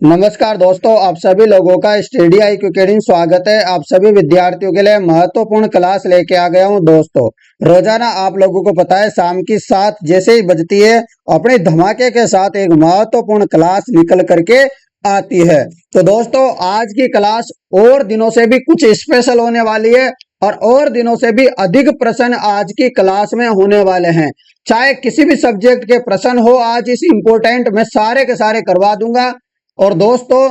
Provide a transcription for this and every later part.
नमस्कार दोस्तों, आप सभी लोगों का स्टडी IQ अकेडमी स्वागत है। आप सभी विद्यार्थियों के लिए महत्वपूर्ण क्लास लेके आ गया हूं। दोस्तों, रोजाना आप लोगों को पता है शाम की 7 जैसे ही बजती है अपने धमाके के साथ एक महत्वपूर्ण क्लास निकल करके आती है। तो दोस्तों, आज की क्लास और दिनों से भी कुछ स्पेशल होने वाली है और दिनों से भी अधिक प्रश्न आज की क्लास में होने वाले हैं। चाहे किसी भी सब्जेक्ट के प्रश्न हो, आज इस इंपोर्टेंट मैं सारे के सारे करवा दूंगा। और दोस्तों,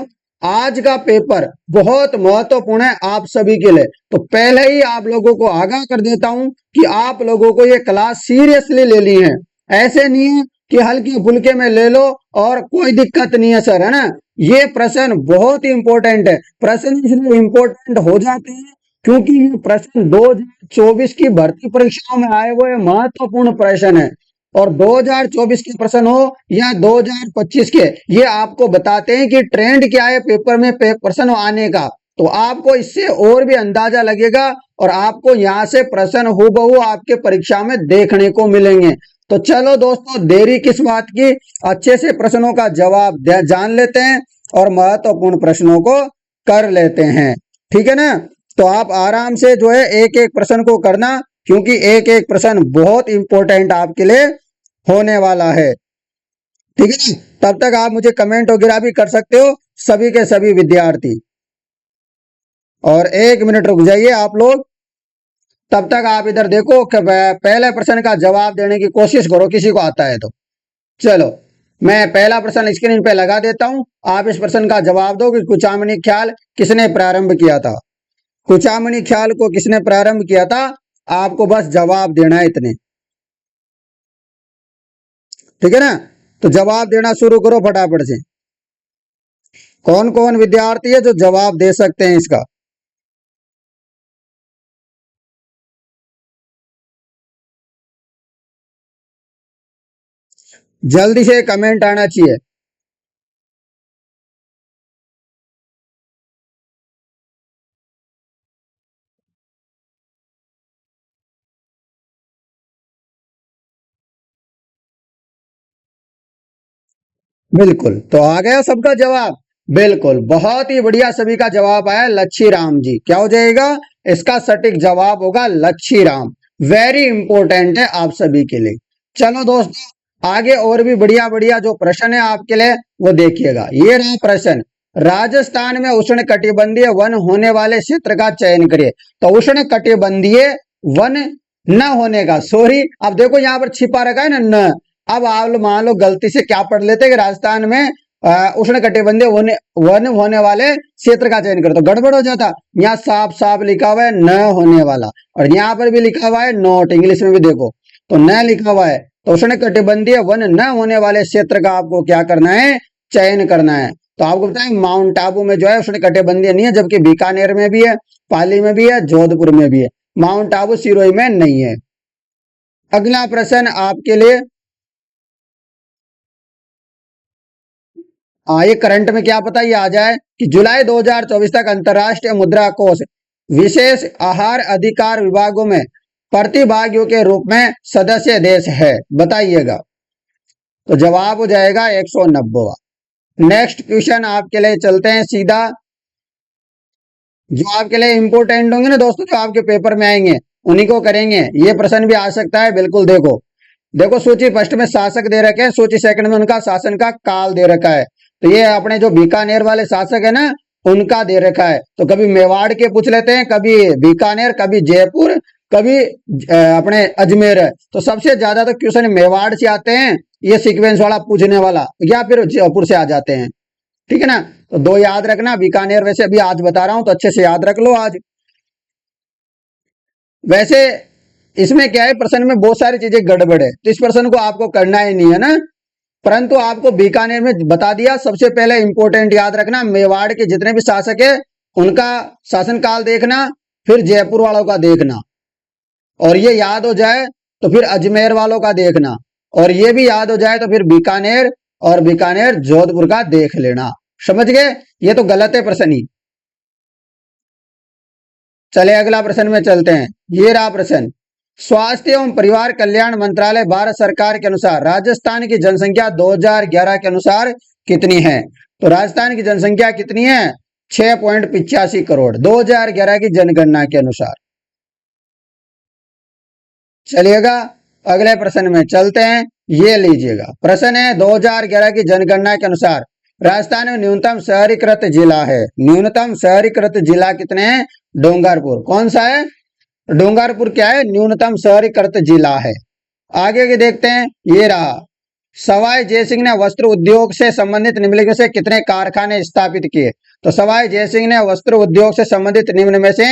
आज का पेपर बहुत महत्वपूर्ण है आप सभी के लिए। तो पहले ही आप लोगों को आगाह कर देता हूं कि आप लोगों को ये क्लास सीरियसली ले ली है। ऐसे नहीं है कि हल्के फुल्के में ले लो और कोई दिक्कत नहीं है सर, है ना। ये प्रश्न बहुत ही इंपॉर्टेंट है। प्रश्न इसलिए इंपॉर्टेंट हो जाते हैं क्योंकि ये प्रश्न 2024 की भर्ती परीक्षाओं में आए हुए महत्वपूर्ण प्रश्न है। और 2024 के प्रश्न हो या 2025 के, ये आपको बताते हैं कि ट्रेंड क्या है पेपर में प्रश्न आने का। तो आपको इससे और भी अंदाजा लगेगा और आपको यहाँ से प्रश्न हूबहू आपके परीक्षा में देखने को मिलेंगे। तो चलो दोस्तों, देरी किस बात की, अच्छे से प्रश्नों का जवाब जान लेते हैं और महत्वपूर्ण प्रश्नों को कर लेते हैं। ठीक है ना। तो आप आराम से जो है एक एक प्रश्न को करना, क्योंकि एक एक प्रश्न बहुत इंपॉर्टेंट आपके लिए होने वाला है। ठीक है ना। तब तक आप मुझे कमेंट वगैरह भी कर सकते हो, सभी के सभी विद्यार्थी। और 1 मिनट रुक जाइए आप लोग, तब तक आप इधर देखो कि पहले प्रश्न का जवाब देने की कोशिश करो, किसी को आता है तो। चलो, मैं पहला प्रश्न स्क्रीन पे लगा देता हूं। आप इस प्रश्न का जवाब दो कि कुचामनी ख्याल किसने प्रारंभ किया था। कुचामनी ख्याल को किसने प्रारंभ किया था, आपको बस जवाब देना है इतने। ठीक है ना। तो जवाब देना शुरू करो फटाफट से। कौन कौन विद्यार्थी है जो जवाब दे सकते हैं इसका। जल्दी से कमेंट आना चाहिए। बिल्कुल, तो आ गया सबका जवाब। बिल्कुल, बहुत ही बढ़िया, सभी का जवाब आया लच्छी राम जी। क्या हो जाएगा इसका सटीक जवाब, होगा लच्छी राम। वेरी इंपॉर्टेंट है आप सभी के लिए। चलो दोस्तों, आगे और भी बढ़िया बढ़िया जो प्रश्न है आपके लिए वो देखिएगा। ये रहा प्रश्न, राजस्थान में उष्ण कटिबंधीय वन होने वाले क्षेत्र का चयन करिए। तो उष्ण कटिबंधीय वन न होने का, सॉरी, अब देखो यहाँ पर छिपा रखा है ना न। अब आप मान लो गलती से क्या पढ़ लेते कि राजस्थान में उष्ण कटिबंधीय वन होने वाले क्षेत्र का चयन करो, तो गड़बड़ हो जाता। यहाँ साफ साफ लिखा हुआ है न होने वाला, और यहाँ पर भी लिखा हुआ है नॉट, इंग्लिश में भी देखो तो न लिखा हुआ है। तो उष्ण कटिबंधीय वन न होने वाले क्षेत्र का आपको क्या करना है, चयन करना है। तो आपको बताएं माउंट आबू में जो है उष्ण कटिबंधीय नहीं है, जबकि बीकानेर में भी है, पाली में भी है, जोधपुर में भी है। माउंट आबू सिरोही में नहीं है। अगला प्रश्न आपके लिए, ये करंट में क्या पता ये आ जाए कि जुलाई 2024 तक अंतरराष्ट्रीय मुद्रा कोष विशेष आहार अधिकार विभागों में प्रतिभागियों के रूप में सदस्य देश है, बताइएगा। तो जवाब हो जाएगा 190। नेक्स्ट क्वेश्चन आपके लिए चलते हैं सीधा, जो आपके लिए इंपोर्टेंट होंगे ना दोस्तों, जो आपके पेपर में आएंगे उन्हीं को करेंगे। ये प्रश्न भी आ सकता है, बिल्कुल। देखो देखो, सूची फर्स्ट में शासक दे रखे हैं, सूची सेकंड में उनका शासन का काल दे रखा है। तो ये अपने जो बीकानेर वाले शासक है ना, उनका दे रखा है। तो कभी मेवाड़ के पूछ लेते हैं, कभी बीकानेर, कभी जयपुर, कभी अपने अजमेर है। तो सबसे ज्यादा तो क्वेश्चन मेवाड़ से आते हैं, ये सीक्वेंस वाला पूछने वाला, या फिर जयपुर से आ जाते हैं। ठीक है ना। तो दो याद रखना, बीकानेर वैसे अभी आज बता रहा हूं तो अच्छे से याद रख लो आज। वैसे इसमें क्या है, प्रश्न में बहुत सारी चीजें गड़बड़ है, तो इस प्रश्न को आपको करना ही नहीं है ना। परंतु आपको बीकानेर में बता दिया। सबसे पहले इंपॉर्टेंट याद रखना, मेवाड़ के जितने भी शासक है उनका शासनकाल देखना, फिर जयपुर वालों का देखना, और ये याद हो जाए तो फिर अजमेर वालों का देखना, और ये भी याद हो जाए तो फिर बीकानेर और बीकानेर जोधपुर का देख लेना। समझ गए। ये तो गलत है प्रश्न ही। चले अगला प्रश्न में चलते हैं। ये रहा प्रश्न, स्वास्थ्य एवं परिवार कल्याण मंत्रालय भारत सरकार के अनुसार राजस्थान की जनसंख्या 2011 के अनुसार कितनी है। तो राजस्थान की जनसंख्या कितनी है? 6.85 करोड़ 2011 की जनगणना के अनुसार। चलिएगा अगले प्रश्न में चलते हैं। ये लीजिएगा, प्रश्न है 2011 की जनगणना के अनुसार राजस्थान में न्यूनतम शहरीकृत जिला है। न्यूनतम शहरीकृत जिला कितने हैं? डूंगरपुर। कौन सा है? डूंगरपुर क्या है? न्यूनतम शहरीकृत जिला है। आगे के देखते हैं, ये रहा। सवाई जयसिंह ने वस्त्र उद्योग से संबंधित निम्नलिखित में से कितने कारखाने स्थापित किए? तो सवाई जयसिंह ने वस्त्र उद्योग से संबंधित निम्न में से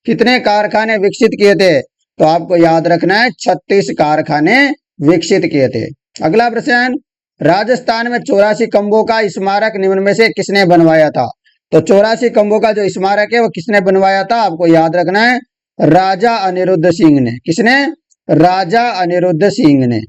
कितने कारखाने विकसित किए थे? तो आपको याद रखना है 36 कारखाने विकसित किए थे। अगला प्रश्न, राजस्थान में 84 खंभों का स्मारक निम्न में से किसने बनवाया था? तो 84 खंभों का जो स्मारक है वो किसने बनवाया था? आपको याद रखना है राजा अनिरुद्ध सिंह ने। किसने? राजा अनिरुद्ध सिंह ने।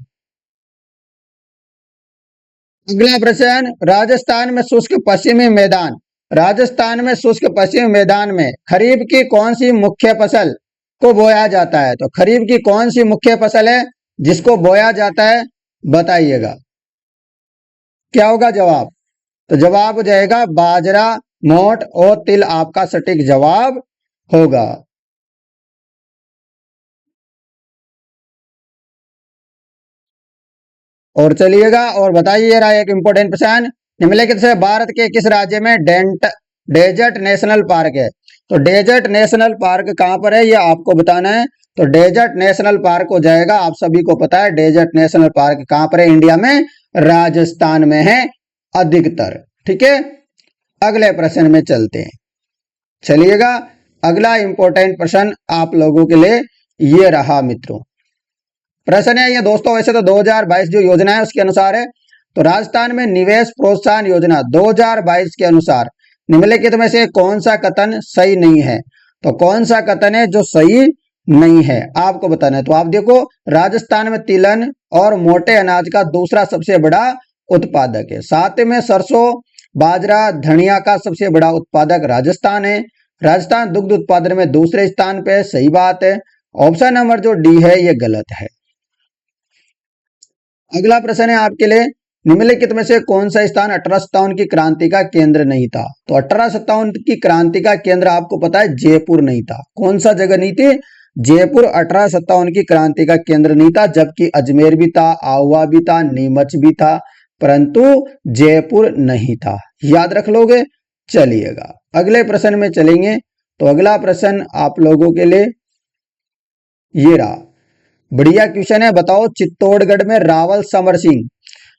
अगला प्रश्न, राजस्थान में शुष्क पश्चिमी मैदान, राजस्थान में शुष्क पश्चिमी मैदान में खरीफ की कौन सी मुख्य फसल को बोया जाता है? तो खरीफ की कौन सी मुख्य फसल है जिसको बोया जाता है? बताइएगा क्या होगा जवाब? तो जवाब हो जाएगा बाजरा, मोठ और तिल आपका सटीक जवाब होगा। और चलिएगा और बताइए रहा एक इंपॉर्टेंट प्रश्न, निम्नलिखित से भारत के किस राज्य में डेजर्ट नेशनल पार्क है? तो डेजर्ट नेशनल पार्क कहां पर है ये आपको बताना है। तो डेजर्ट नेशनल पार्क हो जाएगा, आप सभी को पता है डेजर्ट नेशनल पार्क कहां पर है इंडिया में? राजस्थान में है अधिकतर। ठीक है, अगले प्रश्न में चलते हैं। चलिएगा अगला इंपॉर्टेंट प्रश्न आप लोगों के लिए ये रहा मित्रों। प्रश्न है ये दोस्तों, वैसे तो 2022 जो योजना है उसके अनुसार है। तो राजस्थान में निवेश प्रोत्साहन योजना 2022 के अनुसार निम्नलिखित में से कौन सा कथन सही नहीं है? तो कौन सा कथन है जो सही नहीं है आपको बताना है। तो आप देखो, राजस्थान में तिलहन और मोटे अनाज का दूसरा सबसे बड़ा उत्पादक है। साथ में सरसों, बाजरा, धनिया का सबसे बड़ा उत्पादक राजस्थान है। राजस्थान दुग्ध उत्पादन में दूसरे स्थान पे है, सही बात है। ऑप्शन नंबर जो डी है ये गलत है। अगला प्रश्न है आपके लिए, निम्नलिखित में से कौन सा स्थान 1857 की क्रांति का केंद्र नहीं था? तो 1857 की क्रांति का केंद्र आपको पता है जयपुर नहीं था। कौन सा जगह नहीं थी? जयपुर 1857 की क्रांति का केंद्र नहीं था, जबकि अजमेर भी था, आहुआ भी था, नीमच भी था, परंतु जयपुर नहीं था। याद रख लोगे। चलिएगा अगले प्रश्न में चलेंगे। तो अगला प्रश्न आप लोगों के लिए ये रहा, बढ़िया क्वेश्चन है। बताओ, चित्तौड़गढ़ में रावल समर सिंह,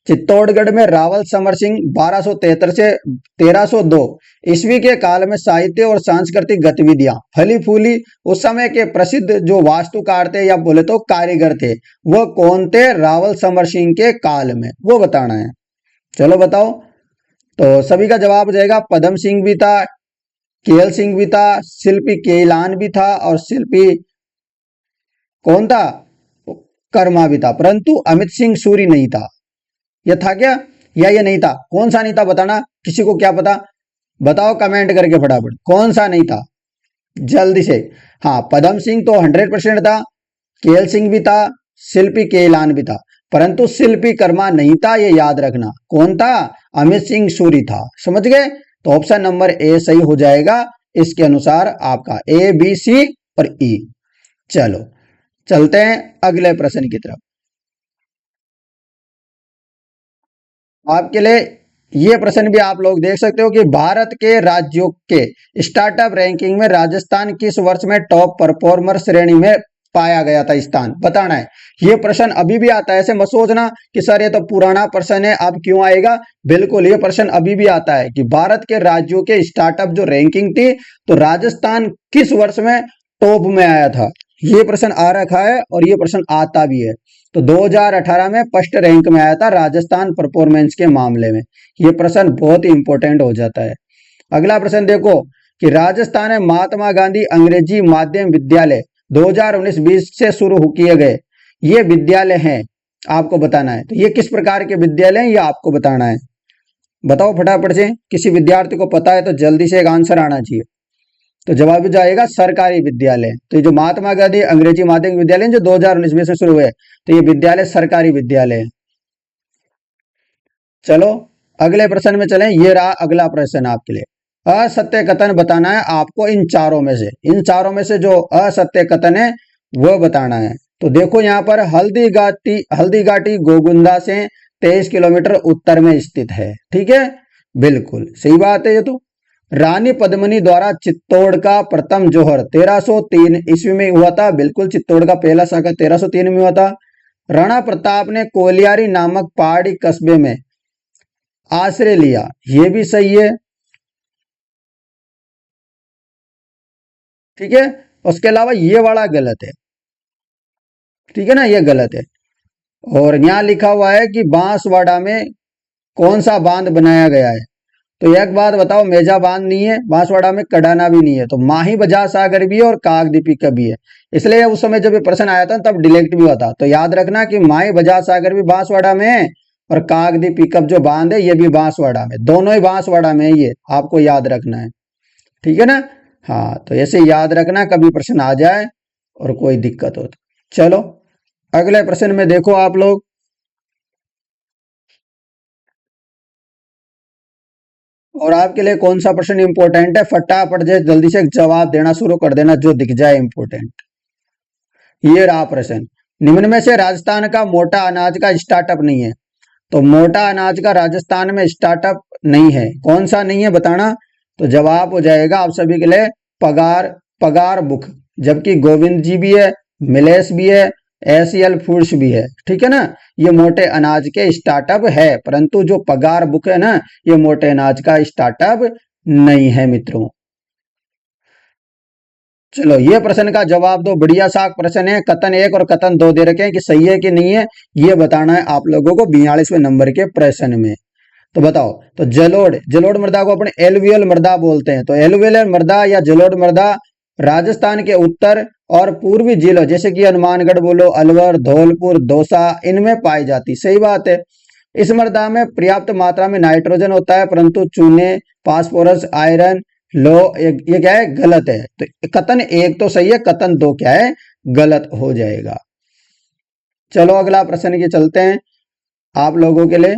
चित्तौड़गढ़ में रावल समर सिंह 1273 से 1302 ईस्वी के काल में साहित्य और सांस्कृतिक गतिविधियां फली फूली। उस समय के प्रसिद्ध जो वास्तुकार थे या बोले तो कारीगर थे, वो कौन थे रावल समर सिंह के काल में? वो बताना है। चलो बताओ। तो सभी का जवाब हो जाएगा पदम सिंह भी था, केएल सिंह भी था, शिल्पी केलान भी था और शिल्पी कौन था? कर्मा भी था, परंतु अमित सिंह सूरी नहीं था। यह था क्या या ये नहीं था? कौन सा नहीं था बताना, किसी को क्या पता? बताओ कमेंट करके फटाफट, कौन सा नहीं था जल्दी से। हाँ, पदम सिंह तो 100% था, केएल सिंह भी था, शिल्पी केलान भी था, परंतु शिल्पी कर्मा नहीं था, ये याद रखना। कौन था? अमित सिंह सूरी था। समझ गए? तो ऑप्शन नंबर ए सही हो जाएगा इसके अनुसार आपका, ए बी सी और ई। चलो चलते हैं अगले प्रश्न की तरफ। आपके लिए ये प्रश्न भी आप लोग देख सकते हो कि भारत के राज्यों के स्टार्टअप रैंकिंग में राजस्थान किस वर्ष में टॉप परफॉर्मर श्रेणी में पाया गया था? स्थान बताना है। ये प्रश्न अभी भी आता है, ऐसे मत सोचना कि सर ये तो पुराना प्रश्न है अब क्यों आएगा। बिल्कुल ये प्रश्न अभी भी आता है कि भारत के राज्यों के स्टार्टअप जो रैंकिंग थी, तो राजस्थान किस वर्ष में टॉप में आया था? ये प्रश्न आ रखा है और ये प्रश्न आता भी है। तो 2018 में फर्स्ट रैंक में आया था राजस्थान परफॉर्मेंस के मामले में। ये प्रश्न बहुत ही इंपॉर्टेंट हो जाता है। अगला प्रश्न देखो कि राजस्थान में महात्मा गांधी अंग्रेजी माध्यम विद्यालय 2019-20 से शुरू किए गए ये विद्यालय हैं, आपको बताना है। तो ये किस प्रकार के विद्यालय हैं ये आपको बताना है। बताओ फटाफट से, किसी विद्यार्थी को पता है तो जल्दी से एक आंसर आना चाहिए। तो जवाब भी जाएगा सरकारी विद्यालय। तो ये जो महात्मा गांधी अंग्रेजी माध्यमिक विद्यालय जो 2019 में से शुरू हुए, तो ये विद्यालय सरकारी विद्यालय है। चलो अगले प्रश्न में चलें। ये रहा अगला प्रश्न आपके लिए। असत्य कथन बताना है आपको इन चारों में से जो असत्य कथन है वो बताना है। तो देखो यहाँ पर हल्दी घाटी गोगुंदा से 23 किलोमीटर उत्तर में स्थित है। ठीक है, बिल्कुल सही बात है ये तो। रानी पद्मिनी द्वारा चित्तौड़ का प्रथम जोहर 1303 ईस्वी में हुआ था। बिल्कुल, चित्तौड़ का पहला सागर 1303 में हुआ था। राणा प्रताप ने कोलियारी नामक पहाड़ी कस्बे में आश्रय लिया, ये भी सही है। ठीक है, उसके अलावा ये वाला गलत है। ठीक है ना, ये गलत है। और यहाँ लिखा हुआ है कि बांसवाड़ा में कौन सा बांध बनाया गया है। तो एक बात बताओ, मेजा बांध नहीं है, बांसवाड़ा में कडाना भी नहीं है, तो माही बजा सागर भी है और काकदीपी का भी है। इसलिए उस समय जब ये प्रश्न आया था तब डिलेक्ट भी हुआ था। तो याद रखना कि माही बजा सागर भी बांसवाड़ा में है और काकदीपी पिकअप जो बांध है ये भी बांसवाड़ा में, दोनों ही बांसवाड़ा में है, ये आपको याद रखना है। ठीक है ना, हाँ, तो ऐसे याद रखना कभी प्रश्न आ जाए और कोई दिक्कत हो तो। चलो अगले प्रश्न में देखो आप लोग। और आपके लिए कौन सा प्रश्न इंपॉर्टेंट है, फटाफट जल्दी से जवाब देना शुरू कर देना जो दिख जाए इंपॉर्टेंट। ये रहा प्रश्न। निम्न में से राजस्थान का मोटा अनाज का स्टार्टअप नहीं है। तो मोटा अनाज का राजस्थान में स्टार्टअप नहीं है, कौन सा नहीं है बताना। तो जवाब हो जाएगा आप सभी के लिए पगार पगार बुक। जबकि गोविंद जी भी है, मिलेस भी है, एसीएल फूड्स भी है। ठीक है ना, ये मोटे अनाज के स्टार्टअप है, परंतु जो पगार बुक है ना, ये मोटे अनाज का स्टार्टअप नहीं है मित्रों। चलो ये प्रश्न का जवाब दो, बढ़िया सा प्रश्न है। कथन 1 और कथन 2 दे रखे हैं कि सही है कि नहीं है, ये बताना है आप लोगों को 42वें नंबर के प्रश्न में। तो बताओ। तो जलोढ़ मृदा को अपने एलुवियल मृदा बोलते हैं। तो एलुवियल मृदा या जलोढ़ मृदा राजस्थान के उत्तर और पूर्वी जिलों जैसे कि हनुमानगढ़ बोलो, अलवर, धौलपुर, दौसा, इनमें पाई जाती। सही बात है। इस मृदा में पर्याप्त मात्रा में नाइट्रोजन होता है, परंतु चूने, फास्फोरस, आयरन, लो ये क्या है, गलत है। तो कथन 1 तो सही है, कथन 2 क्या है, गलत हो जाएगा। चलो अगला प्रश्न के चलते हैं आप लोगों के लिए।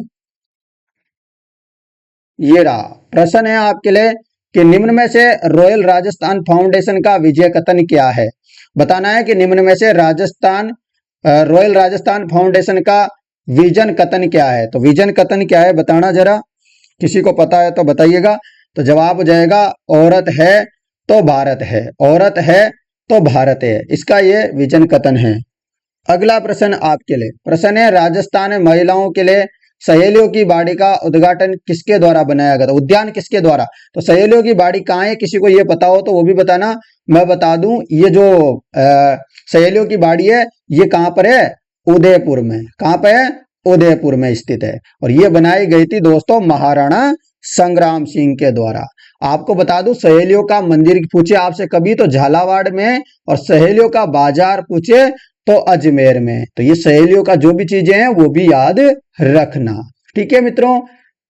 ये रहा प्रश्न है आपके लिए कि निम्न में से रॉयल राजस्थान फाउंडेशन का विजय कथन क्या है। बताना है कि निम्न में से रॉयल राजस्थान फाउंडेशन का विजन कथन क्या है। तो विजन कथन क्या है बताना जरा, किसी को पता है तो बताइएगा। तो जवाब हो जाएगा औरत है तो भारत है, औरत है तो भारत है, इसका ये विजन कथन है। अगला प्रश्न आपके लिए। प्रश्न है राजस्थान में महिलाओं के लिए सहेलियों की बाड़ी का उद्घाटन किसके द्वारा बनाया गया था, उद्यान किसके द्वारा। तो सहेलियों की बाड़ी कहाँ है, किसी को ये पता हो तो वो भी बताना। मैं बता दूं, ये जो सहेलियों की बाड़ी है ये कहाँ पर है, उदयपुर में। कहाँ पे है, उदयपुर में स्थित है। और ये बनाई गई थी दोस्तों महाराणा संग्राम सिंह के द्वारा। आपको बता दूं, सहेलियों का मंदिर पूछे आपसे कभी तो झालावाड़ में, और सहेलियों का बाजार पूछे तो अजमेर में। तो ये सहेलियों का जो भी चीजें हैं वो भी याद रखना। ठीक है मित्रों,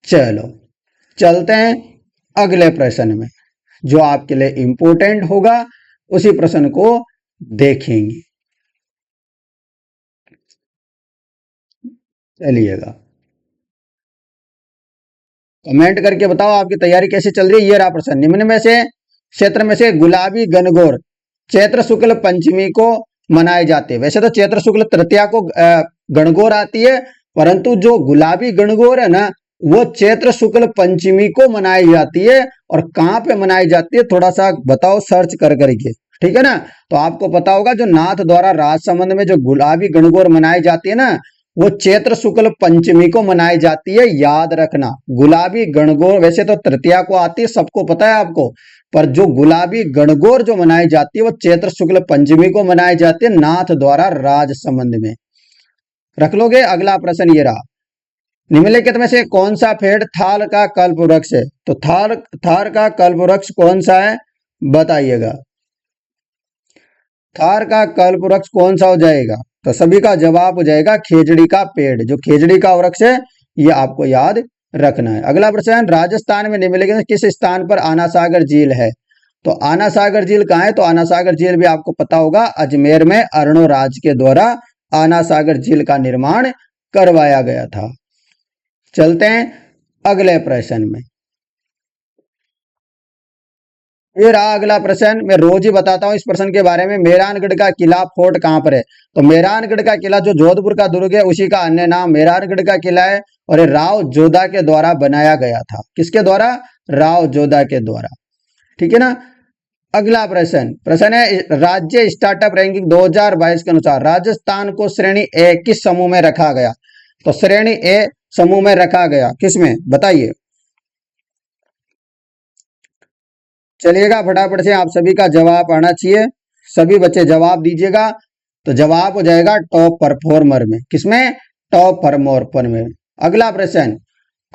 चलो चलते हैं अगले प्रश्न में जो आपके लिए इंपॉर्टेंट होगा, उसी प्रश्न को देखेंगे। चलिएगा कमेंट करके बताओ आपकी तैयारी कैसी चल रही है। ये रहा प्रश्न। निम्न में से क्षेत्र में से गुलाबी गणगौर चैत्र शुक्ल पंचमी को मनाए जाते हैं। वैसे तो चैत्र शुक्ल तृतीया को गणगौर आती है, परंतु जो गुलाबी गणगौर है ना वो चैत्र शुक्ल पंचमी को मनाई जाती है। और कहाँ पे मनाई जाती है थोड़ा सा बताओ सर्च कर करके। ठीक है ना, तो आपको पता होगा जो नाथ द्वारा राजसमंद में जो गुलाबी गणगौर मनाई जाती है ना, वो चैत्र शुक्ल पंचमी को मनाई जाती है, याद रखना। गुलाबी गणगौर वैसे तो तृतीया को आती है, सबको पता है आपको, पर जो गुलाबी गणगौर जो मनाई जाती है वो चैत्र शुक्ल पंचमी को मनाई जाती है नाथ द्वारा राजसमंद में। रख लोगे। अगला प्रश्न ये रहा। निम्नलिखित में से कौन सा पेड़ थाल का कल्प वृक्ष है। तो थार का कल्प वृक्ष कौन सा है बताइएगा। थार का कल्प वृक्ष कौन सा हो जाएगा। तो सभी का जवाब हो जाएगा खेजड़ी का पेड़। जो खेजड़ी का वृक्ष है ये आपको याद रखना है। अगला प्रश्न, राजस्थान में निम्नलिखित किस स्थान पर आना सागर झील है। तो आना सागर झील कहाँ है। तो आना सागर झील भी आपको पता होगा, अजमेर में अर्णोराज के द्वारा आना सागर झील का निर्माण करवाया गया था। चलते हैं अगले प्रश्न में। ये रहा अगला प्रश्न, मैं रोज ही बताता हूं इस प्रश्न के बारे में। मेहरानगढ़ का किला फोर्ट कहां पर है? तो मेहरानगढ़ का किला जो जोधपुर का दुर्ग है उसी का अन्य नाम मेहरानगढ़ का किला है, और ये राव जोधा के द्वारा बनाया गया था। किसके द्वारा? राव जोधा के द्वारा। ठीक है ना। अगला प्रश्न है राज्य स्टार्टअप रैंकिंग 2022 के अनुसार राजस्थान को श्रेणी ए किस समूह में रखा गया? तो श्रेणी ए समूह में रखा गया किसमें, बताइए। चलिएगा फटाफट से आप सभी का जवाब आना चाहिए, सभी बच्चे जवाब दीजिएगा। तो जवाब हो जाएगा टॉप परफॉर्मर में। किसमें? टॉप परफॉर्मर में। अगला प्रश्न,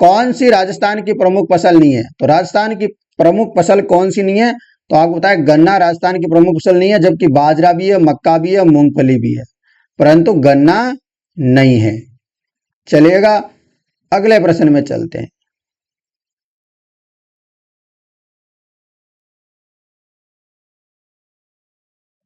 कौन सी राजस्थान की प्रमुख फसल नहीं है? तो राजस्थान की प्रमुख फसल कौन सी नहीं है? तो आपको बताया गन्ना राजस्थान की प्रमुख फसल नहीं है, जबकि बाजरा भी है, मक्का भी है, मूंगफली भी है, परंतु गन्ना नहीं है। चलिएगा अगले प्रश्न में चलते हैं।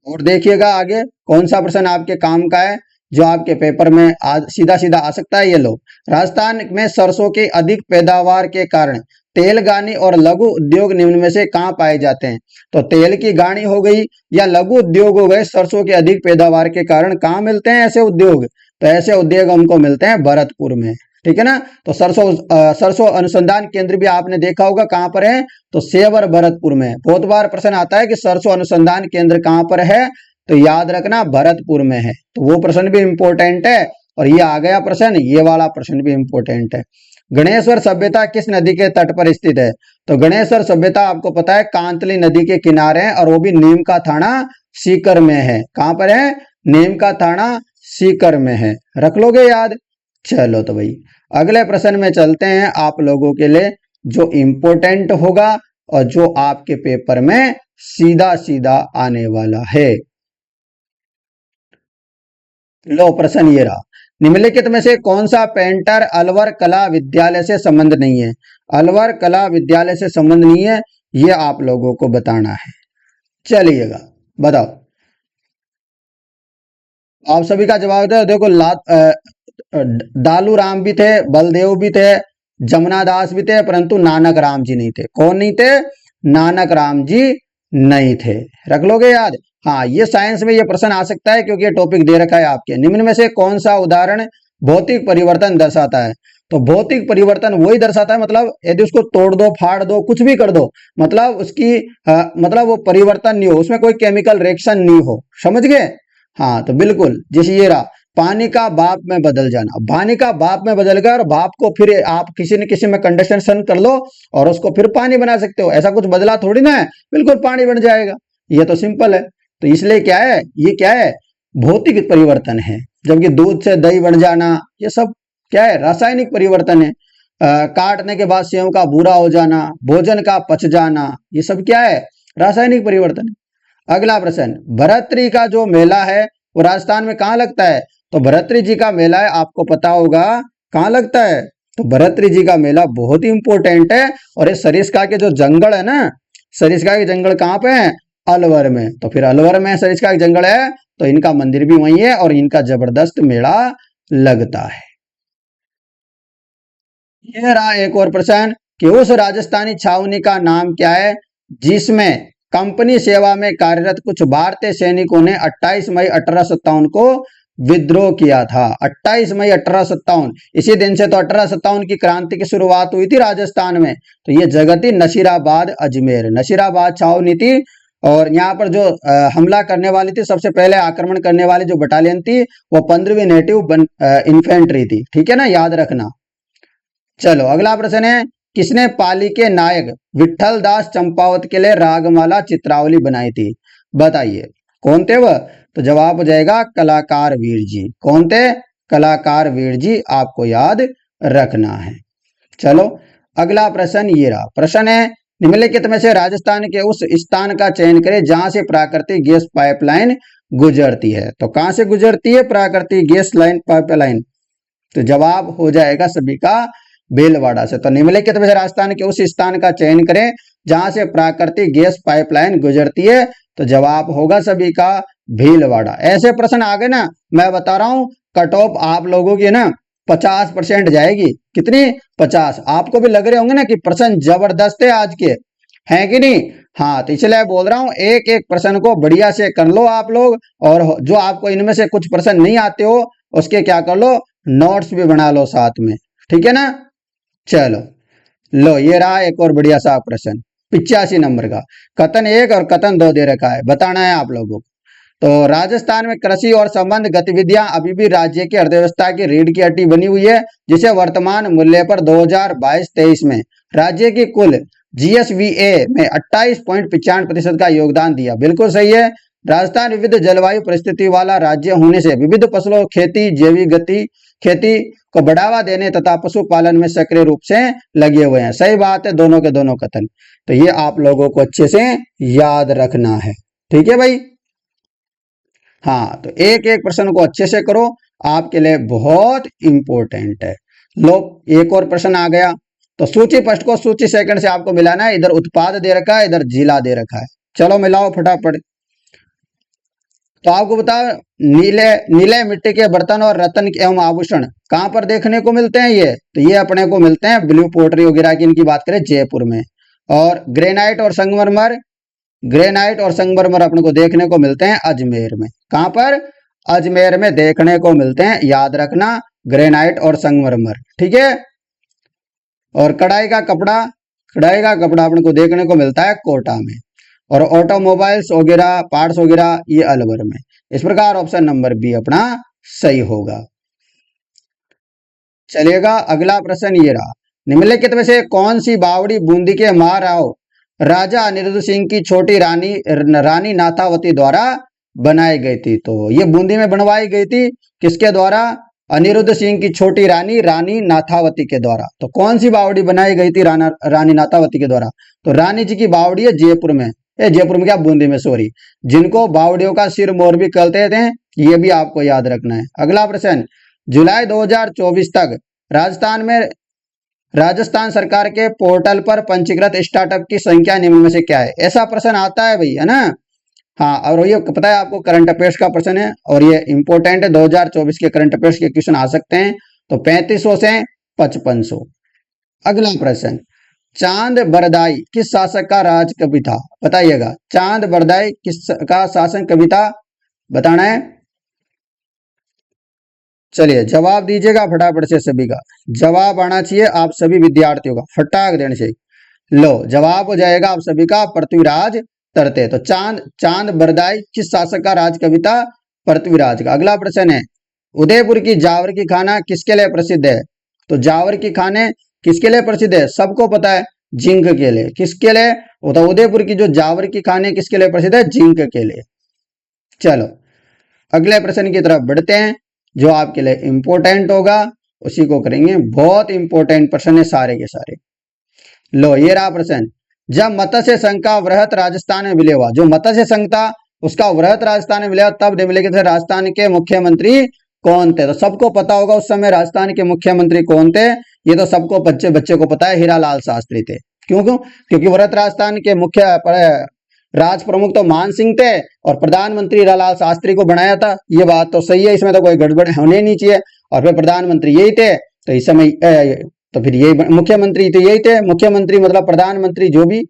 और देखिएगा आगे कौन सा प्रश्न आपके काम का है, जो आपके पेपर में सीधा सीधा आ सकता है। ये लो, राजस्थान में सरसों की अधिक पैदावार के कारण तेल गानी और लघु उद्योग निम्न में से कहाँ पाए जाते हैं? तो तेल की गानी हो गई या लघु उद्योग हो गए, सरसों की अधिक पैदावार के कारण कहाँ मिलते हैं ऐसे उद्योग? तो ऐसे उद्योग हमको मिलते हैं भरतपुर में। ठीक है ना। तो सरसों अनुसंधान केंद्र भी आपने देखा होगा कहाँ पर है? तो सेवर भरतपुर में। बहुत बार प्रश्न आता है कि सरसों अनुसंधान केंद्र कहाँ पर है, तो याद रखना भरतपुर में है। तो वो प्रश्न भी इंपॉर्टेंट है। और ये आ गया प्रश्न, ये वाला प्रश्न भी इंपॉर्टेंट है। गणेश्वर सभ्यता किस नदी के तट पर स्थित है? तो गणेश्वर सभ्यता आपको पता है कांतली नदी के किनारे है, और वो भी नीम का थाना सीकर में है। कहां पर है? नीम का थाना सीकर में है। रख लोगे याद। चलो तो भाई अगले प्रश्न में चलते हैं आप लोगों के लिए, जो इंपॉर्टेंट होगा और जो आपके पेपर में सीधा सीधा आने वाला है। लो प्रश्न ये रहा, निम्नलिखित में से कौन सा पेंटर अलवर कला विद्यालय से संबंध नहीं है? अलवर कला विद्यालय से संबंध नहीं है, ये आप लोगों को बताना है। चलिएगा बताओ, आप सभी का जवाब दो। देखो दालू राम भी थे, बलदेव भी थे, जमुना दास भी थे, परंतु नानक राम जी नहीं थे। कौन नहीं थे? नानक राम जी नहीं थे। रख लोगे याद। हाँ, ये साइंस में ये प्रश्न आ सकता है क्योंकि ये टॉपिक दे रखा है आपके। निम्न में से कौन सा उदाहरण भौतिक परिवर्तन दर्शाता है? तो भौतिक परिवर्तन वही दर्शाता है, मतलब यदि उसको तोड़ दो, फाड़ दो, कुछ भी कर दो, मतलब उसकी मतलब वो परिवर्तन नहीं हो, उसमें कोई केमिकल रिएक्शन नहीं हो। समझ गए? हाँ, तो बिल्कुल जैसे ये रहा, पानी का भाप में बदल जाना। पानी का भाप में बदल गया और भाप को फिर आप किसी न किसी में कंडेंसेशन कर लो और उसको फिर पानी बना सकते हो। ऐसा कुछ बदला थोड़ी ना है, बिल्कुल पानी बन जाएगा। ये तो सिंपल है। तो इसलिए क्या है, ये क्या है? भौतिक परिवर्तन है। जबकि दूध से दही बन जाना, ये सब क्या है? रासायनिक परिवर्तन है। काटने के बाद सेव का भूरा हो जाना, भोजन का पच जाना, ये सब क्या है? रासायनिक परिवर्तन है। अगला प्रश्न, भरतरी का जो मेला है वो राजस्थान में कहाँ लगता है? तो भरतरी जी का मेला है, आपको पता होगा कहाँ लगता है? तो भरतरी जी का मेला बहुत ही इंपॉर्टेंट है। और ये सरिस्का के जो जंगल है ना, सरिस्का के जंगल कहाँ पे है? अलवर में। तो फिर अलवर में सरिस्का के जंगल है, तो इनका मंदिर भी वही है और इनका जबरदस्त मेला लगता है। ये रहा एक और प्रश्न कि उस राजस्थानी छावनी का नाम क्या है जिसमें कंपनी सेवा में कार्यरत कुछ भारतीय सैनिकों ने 28 मई 1857 को विद्रोह किया था। 28 मई 1857, इसी दिन से तो 1857 की क्रांति की शुरुआत हुई थी राजस्थान में। तो ये जगह थी नसीराबाद अजमेर, नसीराबाद छावनी थी। और यहाँ पर जो हमला करने वाली थी, सबसे पहले आक्रमण करने वाली जो बटालियन थी वो 15वीं नेटिव इन्फेंट्री थी। ठीक है ना, याद रखना। चलो अगला प्रश्न है, किसने पाली के नायक विठल दास चंपावत के लिए रागमाला चित्रावली बनाई थी? बताइए कौन थे वह? तो जवाब हो जाएगा कलाकार वीर जी। कौन थे? कलाकार वीर जी, आपको याद रखना है। चलो अगला प्रश्न ये रहा, प्रश्न है निम्नलिखित में से राजस्थान के उस स्थान का चयन करें जहां से प्राकृतिक गैस पाइपलाइन गुजरती है। तो कहां से गुजरती है प्राकृतिक गैस लाइन पाइपलाइन? तो जवाब हो जाएगा सभी का भीलवाड़ा से। तो निम्नलिखित में से राजस्थान के उस स्थान का चयन करें जहां से प्राकृतिक गैस पाइपलाइन गुजरती है। तो जवाब होगा सभी का भीलवाड़ा। ऐसे प्रश्न आ गए ना, मैं बता रहा हूं कट ऑफ आप लोगों की ना 50% जाएगी। कितनी? 50। आपको भी लग रहे होंगे ना कि प्रश्न जबरदस्त है आज के, हैं कि नहीं? हाँ, तो इसलिए बोल रहा हूं एक एक प्रश्न को बढ़िया से कर लो आप लोग, और जो आपको इनमें से कुछ प्रश्न नहीं आते हो उसके क्या कर लो, नोट्स भी बना लो साथ में, ठीक है ना? चलो, लो ये रहा एक और बढ़िया सा प्रश्न 85 नंबर का। कथन 1 और कथन 2 दे रखा है, बताना है आप लोगों को। तो राजस्थान में कृषि और संबंध गतिविधियां अभी भी राज्य की अर्थव्यवस्था की रीढ़ की हड्डी बनी हुई है, जिसे वर्तमान मूल्य पर 2022-23 में राज्य की कुल जीएसवीए में 28.95% का योगदान दिया। बिल्कुल सही है। राजस्थान विविध जलवायु परिस्थिति वाला राज्य होने से विविध फसलों, खेती, जैविक गति खेती को बढ़ावा देने तथा पशुपालन में सक्रिय रूप से लगे हुए हैं। सही बात है, दोनों के दोनों कथन। तो ये आप लोगों को अच्छे से याद रखना है, ठीक है भाई? हाँ, तो एक एक प्रश्न को अच्छे से करो, आपके लिए बहुत इंपॉर्टेंट है। लो एक और प्रश्न आ गया। तो सूची फर्स्ट को सूची सेकंड से आपको मिलाना है। इधर उत्पाद दे रखा है, इधर जिला दे रखा है। चलो मिलाओ फटाफट। तो आपको बताओ, नीले नीले मिट्टी के बर्तन और रत्न एवं आभूषण कहां पर देखने को मिलते हैं? ये तो ये अपने को मिलते हैं ब्लू पोर्टरी वगैरह की, इनकी बात करें जयपुर में। और ग्रेनाइट और संगमरमर अपने को देखने को मिलते हैं अजमेर में। कहां पर? अजमेर में देखने को मिलते हैं, याद रखना, ग्रेनाइट और संगमरमर, ठीक है? और कढ़ाई का कपड़ा अपने को देखने को मिलता है कोटा में। और ऑटोमोबाइल्स वगैरह, पार्ट्स वगैरह, ये अलवर में। इस प्रकार ऑप्शन नंबर बी अपना सही होगा। चलिएगा, अगला प्रश्न ये रहा। निम्नलिखित में से कौन सी बावड़ी बूंदी के महाराव राजा अनिरुद्ध सिंह की छोटी रानी नाथावती द्वारा बनाई गई थी? तो ये बूंदी में बनवाई गई थी, किसके द्वारा? अनिरुद्ध सिंह की छोटी रानी नाथावती के द्वारा। तो कौन सी बावड़ी बनाई गई थी रानी नाथावती के द्वारा? तो रानी जी की बावड़ी है जयपुर में, जयपुर में क्या, बूंदी में, सॉरी, जिनको बावड़ियों का सिर मोर भी कहते थे, ये भी आपको याद रखना है। अगला प्रश्न, जुलाई 2024 तक राजस्थान सरकार के पोर्टल पर पंजीकृत स्टार्टअप की संख्या निम्न में से क्या है? ऐसा प्रश्न आता है भाई, है ना? हाँ, और ये पता है आपको, करंट अफेयर्स का प्रश्न है और ये इंपॉर्टेंट है। 2024 के करंट अफेयर्स के क्वेश्चन आ सकते हैं। तो 3500 से 5500। अगला प्रश्न, चांद बरदाई किस शासक का राज कवि था? बताइएगा, चांद बरदाई किसका शासन कवि था, बताना है। चलिए जवाब दीजिएगा फटाफट से, सभी का जवाब आना चाहिए आप सभी विद्यार्थियों का, फटाक देने से। लो जवाब हो जाएगा आप सभी का पृथ्वीराज तरते। तो चांद बरदाई किस शासक का राज कवि था? पृथ्वीराज का। अगला प्रश्न है, उदयपुर की जावर की खाना किसके लिए प्रसिद्ध है? तो जावर की खाने किसके लिए प्रसिद्ध है? सबको पता है, जिंक के लिए। किसके लिए? तो उदयपुर की जो जावर की खाने किसके लिए प्रसिद्ध है? जिंक के लिए। चलो अगले प्रश्न की तरफ बढ़ते हैं, जो आपके लिए इंपॉर्टेंट होगा उसी को करेंगे। बहुत इंपॉर्टेंट प्रश्न है सारे के सारे। लो ये रहा प्रश्न, जब मत्स्य संघ का वृहत राजस्थान में विलय हुआ, जो मत्स्य संघ था उसका वृहत राजस्थान में विलय, तब निम्नलिखित से राजस्थान के मुख्यमंत्री कौन थे? तो सबको पता होगा उस समय राजस्थान के मुख्यमंत्री कौन थे, ये तो सबको बच्चे को पता है, हीरालाल शास्त्री थे। क्यों? क्योंकि वृहत राजस्थान के मुख्य राज प्रमुख तो मान सिंह थे और प्रधानमंत्री हीरालाल शास्त्री को बनाया था। ये बात तो सही है, इसमें तो कोई गड़बड़ होने नहीं चाहिए। और फिर प्रधानमंत्री यही थे, तो इस समय तो फिर यही मुख्यमंत्री तो यही थे, मुख्यमंत्री मतलब प्रधानमंत्री जो भी,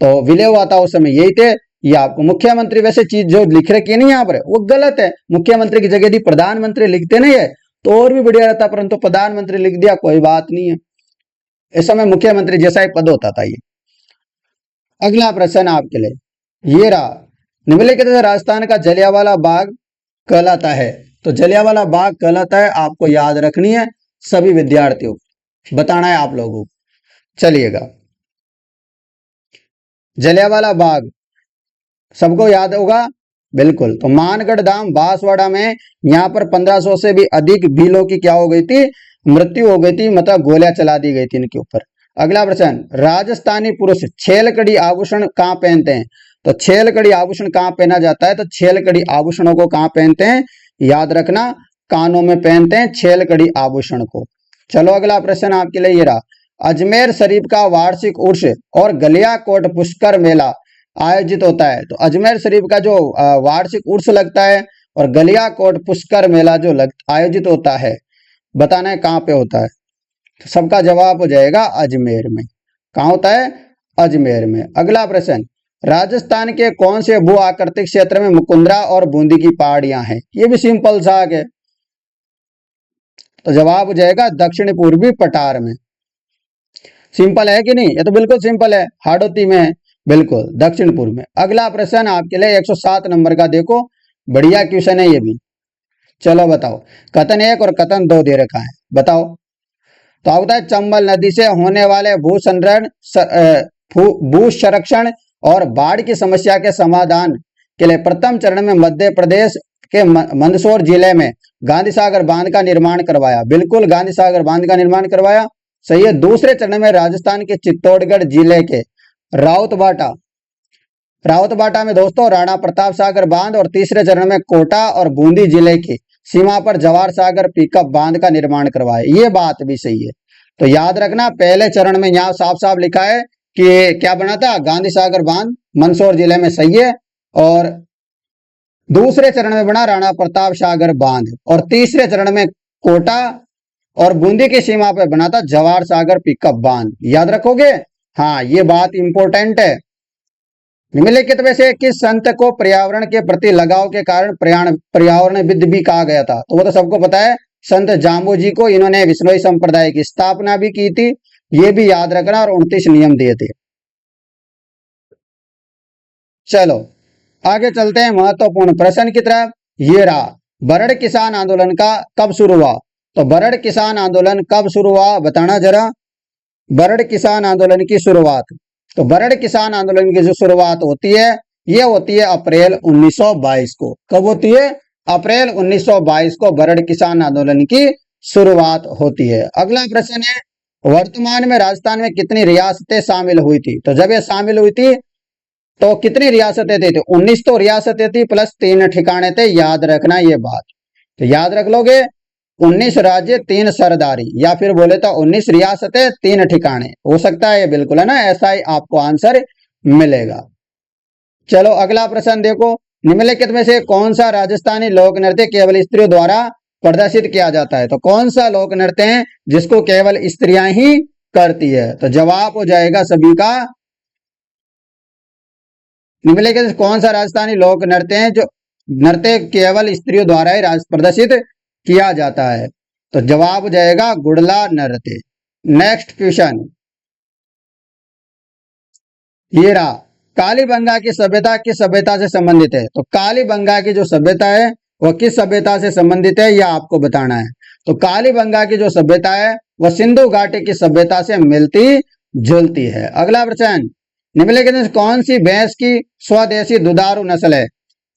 तो विलय हुआ था उस समय यही थे। ये आपको मुख्यमंत्री, वैसे चीज जो लिख रखी है नहीं यहाँ पर वो गलत है, मुख्यमंत्री की जगह यदि प्रधानमंत्री लिखते नहीं है तो और भी बढ़िया रहता, परंतु प्रधानमंत्री लिख दिया, कोई बात नहीं है। इस समय मुख्यमंत्री जैसा ही पद होता था ये। अगला प्रश्न आपके लिए ये रहा, निम्नलिखित राजस्थान का जलियांवाला बाग कहलाता है? तो जलियांवाला बाग कहलाता है, आपको याद रखनी है सभी विद्यार्थियों, बताना है आप लोगों को। चलिएगा, जलियांवाला बाग सबको याद होगा, बिल्कुल। तो मानगढ़ धाम बांसवाड़ा में यहाँ पर 1500 से भी अधिक भीलों की क्या हो गई थी? मृत्यु हो गई थी, मतलब गोलियां चला दी गई थी इनके ऊपर। अगला प्रश्न, राजस्थानी पुरुष छेलकड़ी आभूषण कहाँ पहनते हैं? तो छेलकड़ी आभूषण कहाँ पहना जाता है? तो छेलकड़ी आभूषणों को कहाँ पहनते हैं? याद रखना, कानों में पहनते हैं छेलकड़ी आभूषण को। चलो अगला प्रश्न आपके लिए ये रहा, अजमेर शरीफ का वार्षिक उर्स और गलियाकोट पुष्कर मेला आयोजित होता है। तो अजमेर शरीफ का जो वार्षिक उर्स लगता है और गलियाकोट पुष्कर मेला जो आयोजित होता है, बताना है कहाँ पे होता है। तो सबका जवाब हो जाएगा अजमेर में। कहाँ होता है? अजमेर में। अगला प्रश्न, राजस्थान के कौन से भू आकृतिक क्षेत्र में मुकुंदरा और बूंदी की पहाड़ियां हैं? ये भी सिंपल सा है। तो जवाब हो जाएगा दक्षिण पूर्वी पठार में। सिंपल है कि नहीं? ये तो बिल्कुल सिंपल है, हाड़ौती में है, बिल्कुल दक्षिण पूर्व में। अगला प्रश्न आपके लिए 107 नंबर का, देखो बढ़िया क्वेश्चन है ये भी। चलो बताओ, कथन 1 और कथन 2 दे रखा है, बताओ। तो होता है चंबल नदी से होने वाले भू संरक्षण और बाढ़ की समस्या के समाधान के लिए प्रथम चरण में मध्य प्रदेश के मंदसौर जिले में गांधी सागर बांध का निर्माण करवाया। बिल्कुल गांधी सागर बांध का निर्माण करवाया, सही है। दूसरे चरण में राजस्थान के चित्तौड़गढ़ जिले के रावतबाटा में दोस्तों राणा प्रताप सागर बांध, और तीसरे चरण में कोटा और बूंदी जिले की सीमा पर जवाहर सागर पिकअप बांध का निर्माण करवाया। ये बात भी सही है। तो याद रखना, पहले चरण में यहाँ साफ साफ लिखा है कि क्या बना था? गांधी सागर बांध, मंदसौर जिले में, सही है। और दूसरे चरण में बना राणा प्रताप सागर बांध, और तीसरे चरण में कोटा और बूंदी की सीमा पर बना था जवाहर सागर पिकअप बांध। याद रखोगे? हाँ, ये बात इंपॉर्टेंट है। निम्नलिखित में से किस संत को पर्यावरण के प्रति लगाव के कारण पर्यावरणविद भी कहा गया था? तो वो तो सबको पता है, संत जाम्बू जी को। इन्होंने विश्नोई संप्रदाय की स्थापना भी की थी, ये भी याद रखना, और 29 नियम दिए थे। चलो आगे चलते हैं महत्वपूर्ण प्रश्न की तरफ। ये रहा, बरड़ किसान आंदोलन का कब शुरू हुआ? तो बरड़ किसान आंदोलन कब शुरू हुआ, बताना जरा। बरड़ किसान आंदोलन की शुरुआत, तो बरड़ किसान आंदोलन की जो शुरुआत होती है, ये होती है अप्रैल 1922 को। कब होती है? अप्रैल 1922 को बरड़ किसान आंदोलन की शुरुआत होती है। अगला प्रश्न है, वर्तमान में राजस्थान में कितनी रियासतें शामिल हुई थी? तो जब ये शामिल हुई थी तो कितनी रियासतें थी? 19 तो रियासतें थी प्लस 3 ठिकाने थे, याद रखना ये बात। तो याद रख लोगे, 19 राज्य 3 सरदारी, या फिर बोले तो 19 रियासतें 3 ठिकाने, हो सकता है ये, बिल्कुल है ना, ऐसा ही आपको आंसर मिलेगा। चलो अगला प्रश्न देखो, निम्नलिखित में से कौन सा राजस्थानी लोक नृत्य केवल स्त्रियों द्वारा प्रदर्शित किया जाता है? तो कौन सा लोक नृत्य है जिसको केवल स्त्रियां ही करती है? तो जवाब हो जाएगा सभी का, निम्नलिखित कौन सा राजस्थानी लोक नृत्य है जो नृत्य केवल स्त्रियों द्वारा ही प्रदर्शित किया जाता है? तो जवाब हो जाएगा गुड़ला नृत्य। नेक्स्ट क्वेश्चन, ये रहा, कालीबंगा की सभ्यता किस सभ्यता से संबंधित है? तो कालीबंगा की जो सभ्यता है वह किस सभ्यता से संबंधित है, यह आपको बताना है। तो कालीबंगा की जो सभ्यता है वह सिंधु घाटी की सभ्यता से मिलती जुलती है। अगला प्रश्न, निम्नलिखित में कौन सी भैंस की स्वदेशी दुधारू नस्ल है?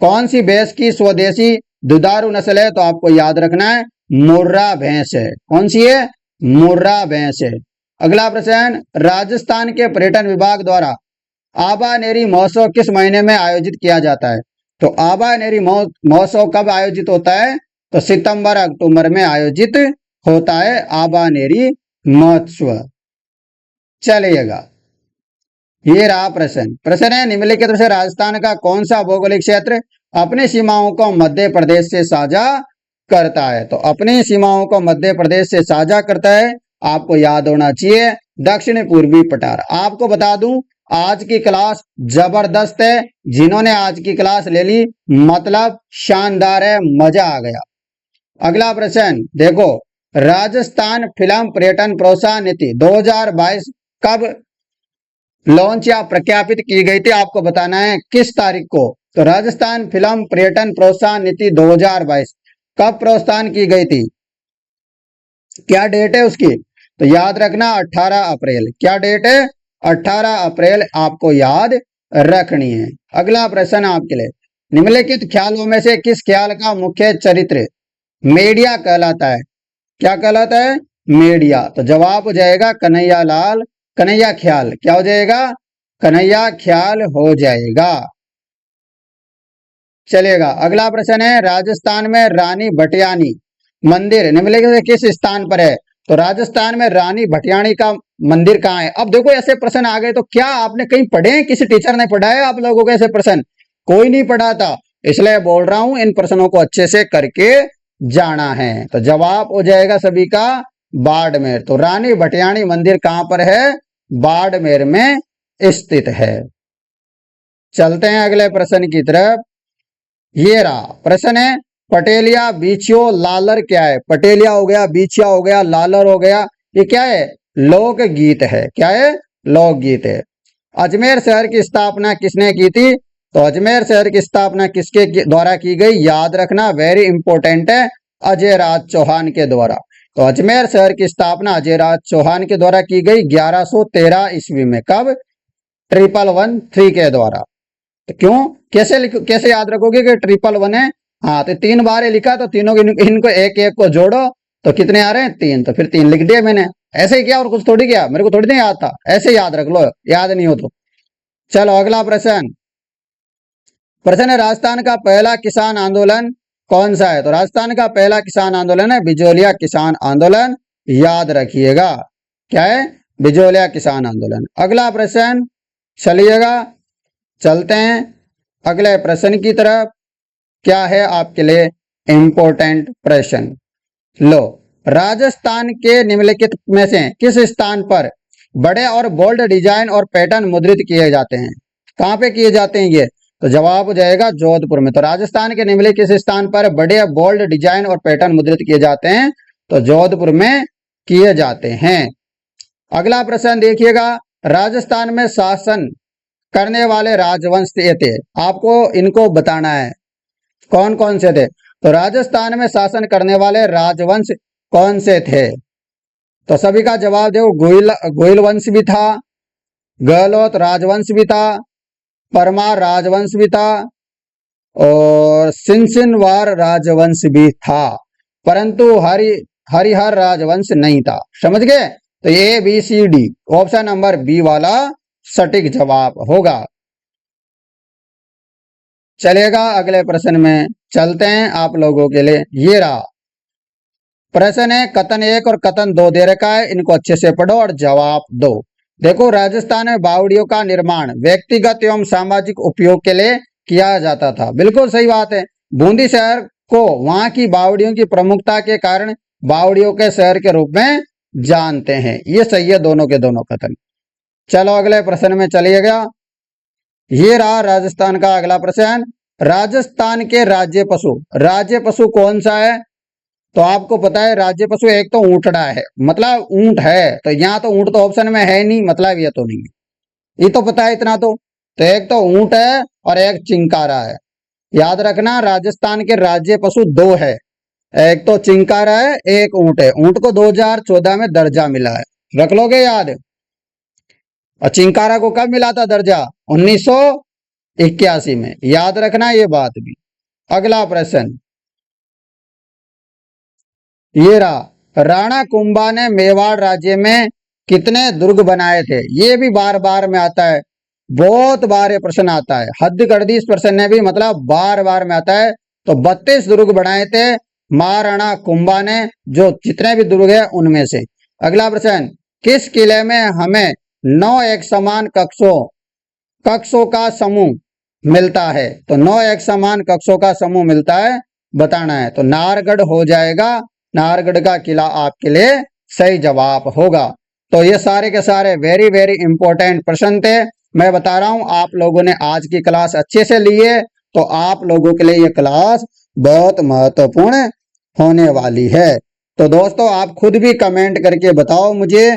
कौन सी भैंस की स्वदेशी दुधारू नस्ल है? तो आपको याद रखना है मुर्रा भैंस है। कौन सी है? मुर्रा भैंस है। अगला प्रश्न, राजस्थान के पर्यटन विभाग द्वारा आबानेरी महोत्सव किस महीने में आयोजित किया जाता है? तो आबानेरी महोत्सव कब आयोजित होता है? तो सितंबर अक्टूबर में आयोजित होता है आबानेरी महोत्सव। चलिएगा, ये रहा प्रश्न है, निम्नलिखित में से राजस्थान का कौन सा भौगोलिक क्षेत्र अपनी सीमाओं को मध्य प्रदेश से साझा करता है? तो अपनी सीमाओं को मध्य प्रदेश से साझा करता है, आपको याद होना चाहिए दक्षिण पूर्वी पठार। आपको बता दूं, आज की क्लास जबरदस्त है, जिन्होंने आज की क्लास ले ली मतलब शानदार है, मजा आ गया। अगला प्रश्न देखो, राजस्थान फिल्म पर्यटन प्रोत्साहन नीति 2022 कब लॉन्च या प्रख्यापित की गई थी? आपको बताना है किस तारीख को। तो राजस्थान फिल्म पर्यटन प्रोत्साहन नीति 2022 कब प्रोत्साहन की गई थी? क्या डेट है उसकी? तो याद रखना 18 अप्रैल। क्या डेट है? 18 अप्रैल आपको याद रखनी है। अगला प्रश्न आपके लिए, निम्नलिखित ख्यालों में से किस ख्याल का मुख्य चरित्र मेडिया कहलाता है? क्या कहलाता है? मेडिया। तो जवाब हो जाएगा कन्हैया ख्याल। क्या हो जाएगा? कन्हैया ख्याल हो जाएगा। चलेगा, अगला प्रश्न है, राजस्थान में रानी भटियानी मंदिर निम्नलिखित में किस स्थान पर है? तो राजस्थान में रानी भटियानी का मंदिर कहाँ है? अब देखो ऐसे प्रश्न आ गए तो क्या आपने कहीं पढ़े हैं? किसी टीचर ने पढ़ाया आप लोगों को ऐसे प्रश्न? कोई नहीं पढ़ा था, इसलिए बोल रहा हूं इन प्रश्नों को अच्छे से करके जाना है। तो जवाब हो जाएगा सभी का बाड़मेर। तो रानी भटियाणी मंदिर कहां पर है? बाड़मेर में स्थित है। चलते हैं अगले प्रश्न की तरफ। ये रहा प्रश्न है, पटेलिया बीछियो लालर क्या है? पटेलिया हो गया, बीछिया हो गया, लालर हो गया, ये क्या है? लोकगीत है। क्या है? लोकगीत है। अजमेर शहर की स्थापना किसने की थी? तो अजमेर शहर की स्थापना किसके द्वारा की गई? याद रखना, वेरी इंपॉर्टेंट है, अजय राज चौहान के द्वारा। तो अजमेर शहर की स्थापना अजय राज चौहान के द्वारा की गई 1113 ईस्वी में। कब? 1113 के द्वारा। तो क्यों, कैसे याद रखोगे कि 1111 है? हाँ, तो 3 बार लिखा, तो तीनों इनको एक एक को जोड़ो तो कितने आ रहे हैं? 3। तो फिर 3 लिख दिया मैंने। ऐसे ही किया, और कुछ थोड़ी किया, मेरे को थोड़ी नहीं याद था, ऐसे याद रख लो, याद नहीं हो तो। चलो अगला प्रश्न। प्रश्न है, राजस्थान का पहला किसान आंदोलन कौन सा है? तो राजस्थान का पहला किसान आंदोलन है बिजोलिया किसान आंदोलन। याद रखिएगा, क्या है? बिजोलिया किसान आंदोलन। अगला प्रश्न, चलिएगा चलते हैं अगले प्रश्न की तरफ। क्या है आपके लिए इंपॉर्टेंट प्रश्न? लो, राजस्थान के निम्नलिखित में से किस स्थान पर बड़े और बोल्ड डिजाइन और पैटर्न मुद्रित किए जाते हैं? कहां पे किए जाते हैं ये? तो जवाब हो जाएगा जोधपुर में। तो राजस्थान के निम्नलिखित किस स्थान पर बड़े बोल्ड डिजाइन और पैटर्न मुद्रित किए जाते हैं? तो जोधपुर में किए जाते हैं। अगला प्रश्न देखिएगा, राजस्थान में शासन करने वाले राजवंश थे, आपको इनको बताना है कौन कौन से थे। तो राजस्थान में शासन करने वाले राजवंश कौन से थे? तो सभी का जवाब दो। गोइल वंश भी था, गहलोत राजवंश भी था, परमार राजवंश भी था, और सिंसिनवार राजवंश भी था, परंतु हरिहर राजवंश नहीं था। समझ गए? तो ABCD ऑप्शन नंबर बी वाला सटीक जवाब होगा। चलेगा अगले प्रश्न में चलते हैं आप लोगों के लिए। ये रहा प्रश्न है, कथन 1 और कथन 2 दे रखा है, इनको अच्छे से पढ़ो और जवाब दो। देखो, राजस्थान में बावड़ियों का निर्माण व्यक्तिगत एवं सामाजिक उपयोग के लिए किया जाता था। बिल्कुल सही बात है। बूंदी शहर को वहां की बावड़ियों की प्रमुखता के कारण बावड़ियों के शहर के रूप में जानते हैं। ये सही है दोनों के दोनों कथन। चलो अगले प्रश्न में चलिएगा। ये रहा राजस्थान का अगला प्रश्न। राजस्थान के राज्य पशु कौन सा है? तो आपको पता है राज्य पशु एक तो ऊंटड़ा है, मतलब ऊंट है। तो यहाँ तो ऊंट तो ऑप्शन में है नहीं, मतलब ये तो नहीं है, ये तो पता है इतना तो एक तो ऊंट है और एक चिंकारा है। याद रखना, राजस्थान के राज्य पशु 2 है, एक तो चिंकारा है, एक ऊंट है। ऊंट को 2014 में दर्जा मिला है, रख लोगे याद। और चिंकारा को कब मिला था दर्जा? 1981 में। याद रखना ये बात भी। अगला प्रश्न, ये रहा राणा कुंभा ने मेवाड़ राज्य में कितने दुर्ग बनाए थे? ये भी बार बार में आता है, बहुत बार ये प्रश्न आता है, हद कर दी इस प्रश्न ने भी, मतलब बार बार में आता है। तो 32 दुर्ग बनाए थे महाराणा कुंभा ने, जो जितने भी दुर्ग है उनमें से। अगला प्रश्न, किस किले में हमें 9 एक समान कक्षों का समूह मिलता है? तो 9 एक समान कक्षों का समूह मिलता है, बताना है। तो नाहरगढ़ हो जाएगा, नाहरगढ़ का किला आपके लिए सही जवाब होगा। तो ये सारे के सारे वेरी वेरी इंपॉर्टेंट प्रश्न थे। मैं बता रहा हूं, आप लोगों ने आज की क्लास अच्छे से ली है, तो आप लोगों के लिए ये क्लास बहुत महत्वपूर्ण होने वाली है। तो दोस्तों, आप खुद भी कमेंट करके बताओ मुझे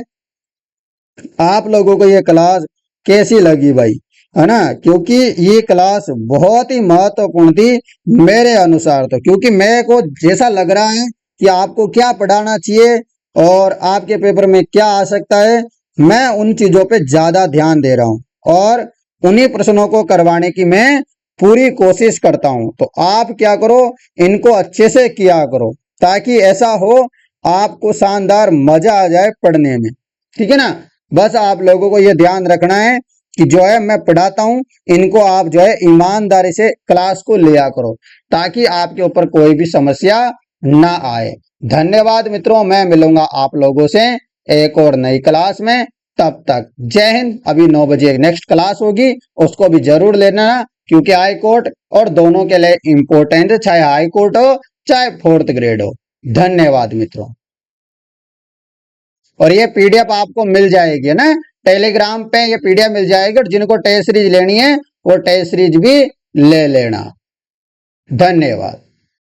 आप लोगों को ये क्लास कैसी लगी भाई, है ना? क्योंकि ये क्लास बहुत ही महत्वपूर्ण थी मेरे अनुसार, तो क्योंकि मेरे को जैसा लग रहा है कि आपको क्या पढ़ाना चाहिए और आपके पेपर में क्या आ सकता है, मैं उन चीजों पे ज्यादा ध्यान दे रहा हूं और उन्हीं प्रश्नों को करवाने की मैं पूरी कोशिश करता हूं। तो आप क्या करो, इनको अच्छे से किया करो, ताकि ऐसा हो आपको शानदार मजा आ जाए पढ़ने में। ठीक है ना? बस आप लोगों को ये ध्यान रखना है कि जो है मैं पढ़ाता हूं, इनको आप जो है ईमानदारी से क्लास को लिया करो, ताकि आपके ऊपर कोई भी समस्या ना आए। धन्यवाद मित्रों, मैं मिलूंगा आप लोगों से एक और नई क्लास में। तब तक जय हिंद। अभी 9 बजे एक नेक्स्ट क्लास होगी, उसको भी जरूर लेना, क्योंकि हाई कोर्ट और दोनों के लिए इंपॉर्टेंट, चाहे हाई कोर्ट हो चाहे 4th ग्रेड हो। धन्यवाद मित्रों। और ये पीडीएफ आपको मिल जाएगी ना टेलीग्राम पे, ये पीडीएफ मिल जाएगी। और जिनको टेस्ट सीरीज लेनी है वो टेस्ट सीरीज भी ले लेना। धन्यवाद।